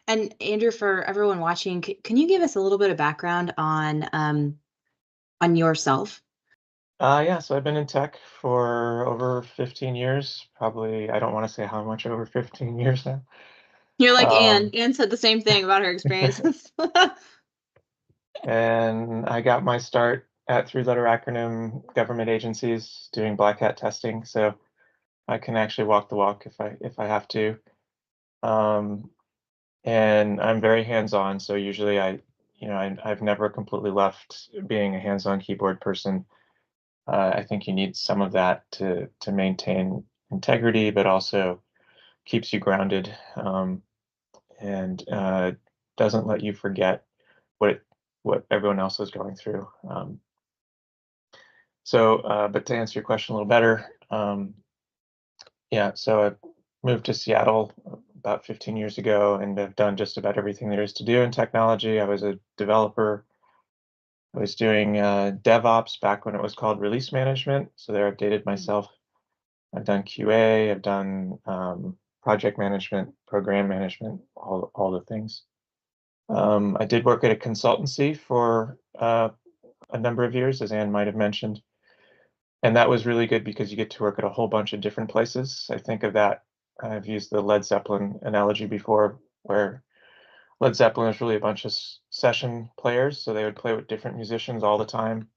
And Andrew, for everyone watching, can you give us a little bit of background on yourself? Yeah, so I've been in tech for over 15 years. Probably, I don't want to say how much over 15 years now. You're like Anne. Um, Anne said the same thing about her experiences. and I got my start at three-letter acronym government agencies doing black hat testing. So I can actually walk the walk if I have to. Um, and I'm very hands-on. So usually I've never completely left being a hands-on keyboard person. I think you need some of that to maintain integrity, but also keeps you grounded, and doesn't let you forget what what everyone else is going through. But to answer your question a little better, yeah, so I moved to Seattle about 15 years ago, and I've done just about everything there is to do in technology. I was a developer. I was doing DevOps back when it was called release management. So there, I've dated myself. I've done QA, I've done project management, program management, all the things. I did work at a consultancy for a number of years, as Anne might have mentioned. And that was really good because you get to work at a whole bunch of different places. I think of that, I've used the Led Zeppelin analogy before, where Led Zeppelin is really a bunch of session players. So they would play with different musicians all the time.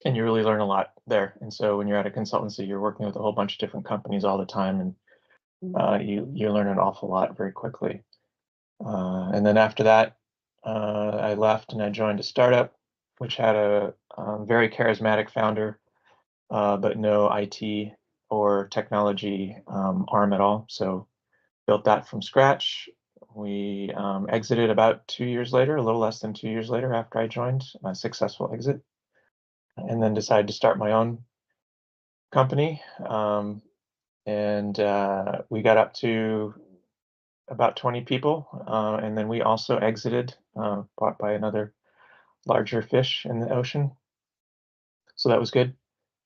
And you really learn a lot there. And so when you're at a consultancy, you're working with a whole bunch of different companies all the time, and you learn an awful lot very quickly. And then after that, I left and I joined a startup, which had a very charismatic founder, but no IT or technology arm at all. So built that from scratch. We exited about 2 years later, a little less than 2 years later after I joined, a successful exit, and then decided to start my own company. And we got up to about 20 people. And then we also exited, bought by another larger fish in the ocean. So that was good.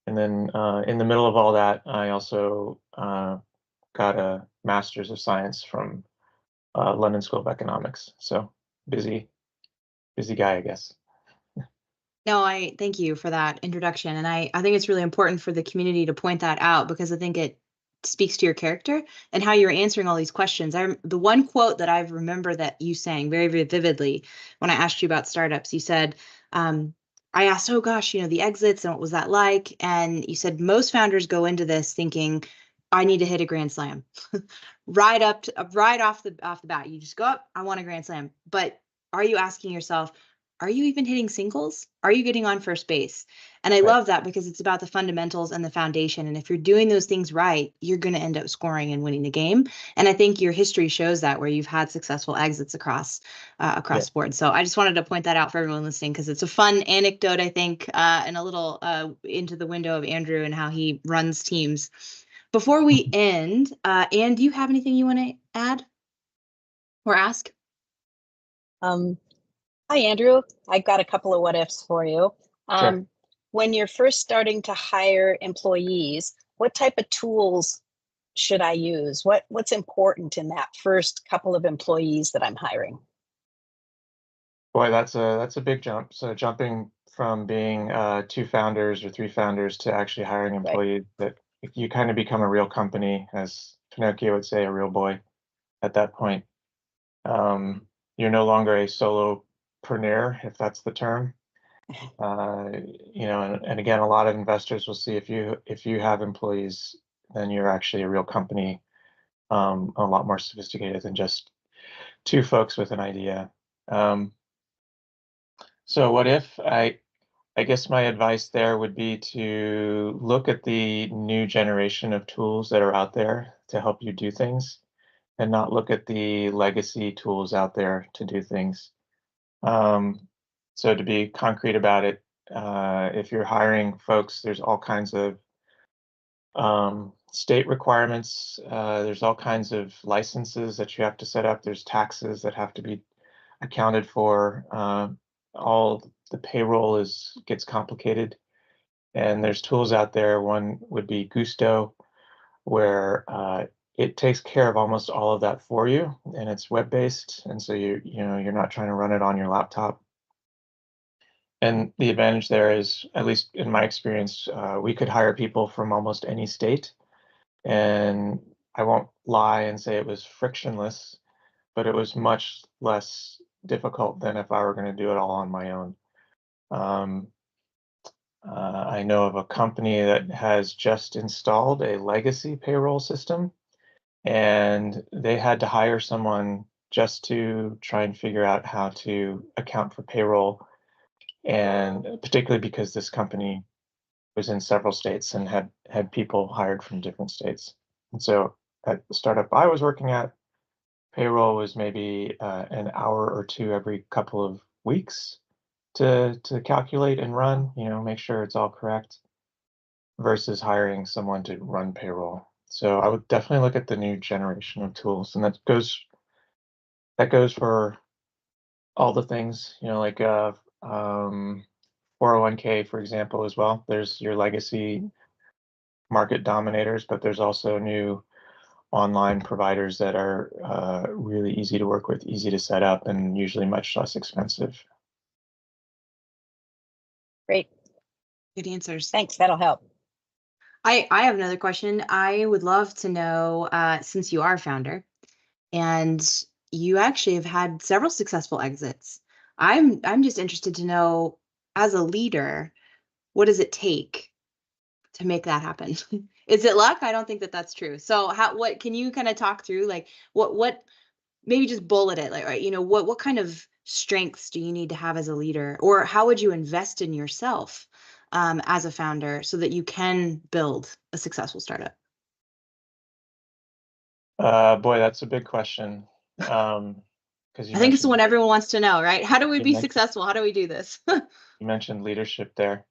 And then in the middle of all that, I also got a master's of science from London School of Economics. So busy, busy guy, I guess. No, I thank you for that introduction. And I think it's really important for the community to point that out because I think it speaks to your character and how you're answering all these questions. The one quote that I remember that you sang very, very vividly when I asked you about startups, you said, I asked, oh gosh, the exits and what was that like? And you said most founders go into this thinking, I need to hit a grand slam. Right off the bat. You just go up, I want a grand slam. But are you asking yourself, are you even hitting singles? Are you getting on first base? And I Right. love that because it's about the fundamentals and the foundation. And if you're doing those things right, you're going to end up scoring and winning the game. And I think your history shows that where you've had successful exits across Yeah. board. So I just wanted to point that out for everyone listening because it's a fun anecdote, I think, and a little into the window of Andrew and how he runs teams. Before we end, Anne, do you have anything you want to add or ask? Hi, Andrew. I've got a couple of what ifs for you. Sure. When you're first starting to hire employees, what type of tools should I use? What's important in that first couple of employees that I'm hiring? Boy, that's a big jump. So jumping from being two founders or three founders to actually hiring Right. employees, that you kind of become a real company, as Pinocchio would say, a real boy at that point. You're no longer a solopreneur, if that's the term. And again, a lot of investors will see if you have employees, then you're actually a real company, a lot more sophisticated than just two folks with an idea. So what if I guess my advice there would be to look at the new generation of tools that are out there to help you do things, and not look at the legacy tools out there to do things. So to be concrete about it, if you're hiring folks, there's all kinds of state requirements. There's all kinds of licenses that you have to set up. There's taxes that have to be accounted for. all the payroll gets complicated. And there's tools out there. One would be Gusto, where it takes care of almost all of that for you, and it's web-based, and so you're not trying to run it on your laptop. And the advantage there is, at least in my experience, we could hire people from almost any state, and I won't lie and say it was frictionless, but it was much less difficult than if I were going to do it all on my own. Um, I know of a company that has just installed a legacy payroll system, and they had to hire someone just to try and figure out how to account for payroll, and particularly because this company was in several states and had people hired from different states. And so at the startup I was working at, payroll was maybe an hour or two every couple of weeks to calculate and run, make sure it's all correct, versus hiring someone to run payroll. So I would definitely look at the new generation of tools, and that goes for all the things, like 401k, for example, as well. There's your legacy market dominators, but there's also new online providers that are really easy to work with, easy to set up, and usually much less expensive. Great. Good answers. Thanks. That'll help. I have another question. I would love to know, since you are a founder and you actually have had several successful exits, I'm just interested to know, as a leader, what does it take to make that happen? Is it luck? I don't think that that's true. So what can you kind of talk through, like what maybe just bullet it, like, right, what kind of strengths do you need to have as a leader, or how would you invest in yourself as a founder so that you can build a successful startup? Boy, that's a big question. Because I think it's the one everyone wants to know, right? How do we be mentioned successful? How do we do this? you mentioned leadership there.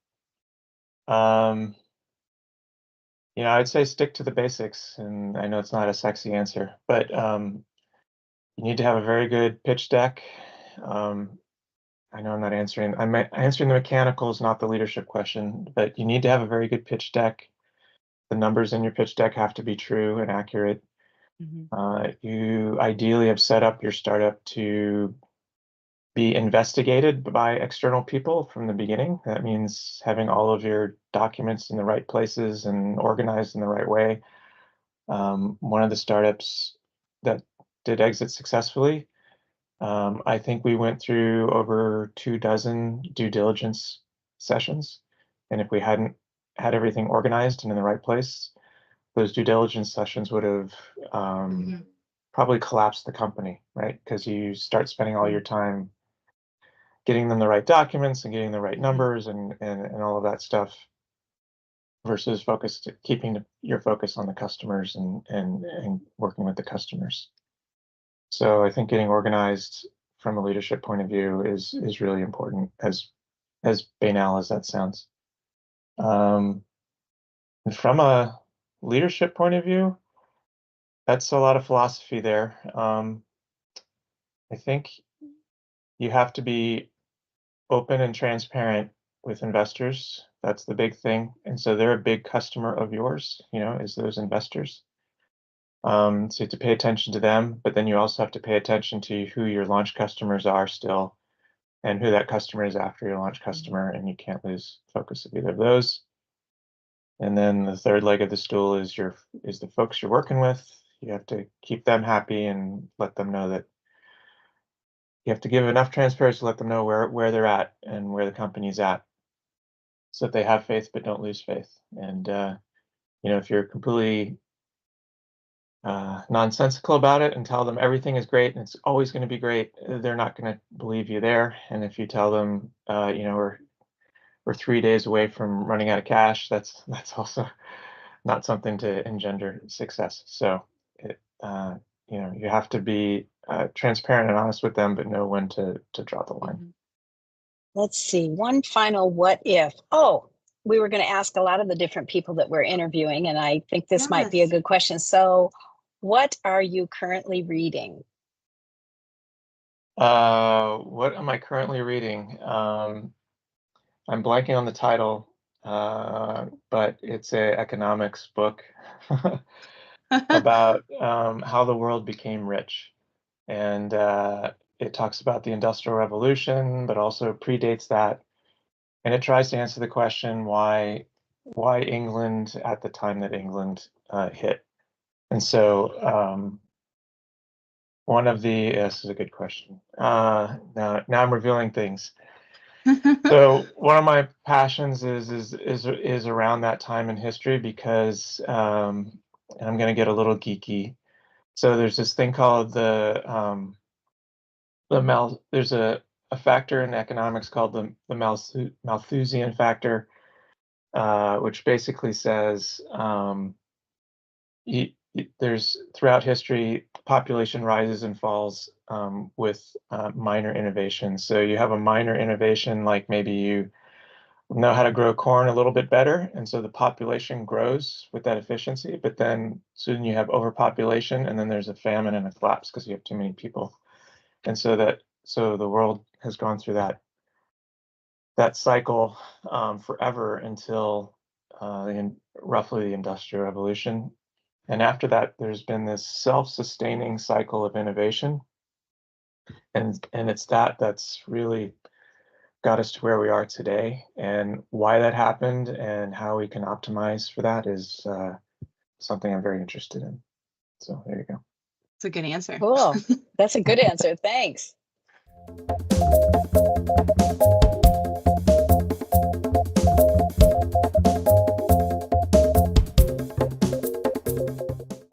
Um, I'd say stick to the basics, and I know it's not a sexy answer, but you need to have a very good pitch deck. I know I'm answering the mechanicals, not the leadership question, but you need to have a very good pitch deck. The numbers in your pitch deck have to be true and accurate. You ideally have set up your startup to be investigated by external people from the beginning. That means having all of your documents in the right places and organized in the right way. One of the startups that did exit successfully, I think we went through over 24 due diligence sessions. And if we hadn't had everything organized and in the right place, those due diligence sessions would have probably collapsed the company, right? Because you start spending all your time getting them the right documents and getting the right numbers and all of that stuff, versus keeping your focus on the customers and working with the customers. So I think getting organized from a leadership point of view is really important, as banal as that sounds. And from a leadership point of view, that's a lot of philosophy there. I think you have to be open and transparent with investors. That's the big thing. And so they're a big customer of yours, is those investors. So you have to pay attention to them, but then you also have to pay attention to who your launch customers are still, and who that customer is after your launch customer, and you can't lose focus of either of those. And then the third leg of the stool is the folks you're working with. You have to keep them happy and let them know that you have to give enough transparency to let them know where they're at and where the company's at, so that they have faith but don't lose faith. And if you're completely nonsensical about it and tell them everything is great and it's always going to be great, they're not going to believe you there. And if you tell them, we're 3 days away from running out of cash, that's also not something to engender success. So you have to be transparent and honest with them, but know when to draw the line. Let's see. One final what if. Oh, we were going to ask a lot of the different people that we're interviewing, and I think this might be a good question. So, what are you currently reading? What am I currently reading? I'm blanking on the title, but it's a economics book about how the world became rich. And it talks about the Industrial Revolution, but also predates that. And it tries to answer the question why England at the time that England hit. And so this is a good question. Now I'm revealing things. So one of my passions is around that time in history because and I'm going to get a little geeky. So there's this thing called there's a factor in economics called the Malthusian factor, which basically says there's throughout history, population rises and falls with minor innovations. So you have a minor innovation, like maybe you know how to grow corn a little bit better, and so the population grows with that efficiency. But then soon you have overpopulation, and then there's a famine and a collapse because you have too many people. And so the world has gone through that cycle forever until roughly the Industrial Revolution. And after that, there's been this self-sustaining cycle of innovation. And it's that's really got us to where we are today. And why that happened and how we can optimize for that is something I'm very interested in. So there you go. It's a good answer. Cool. That's a good answer. Thanks.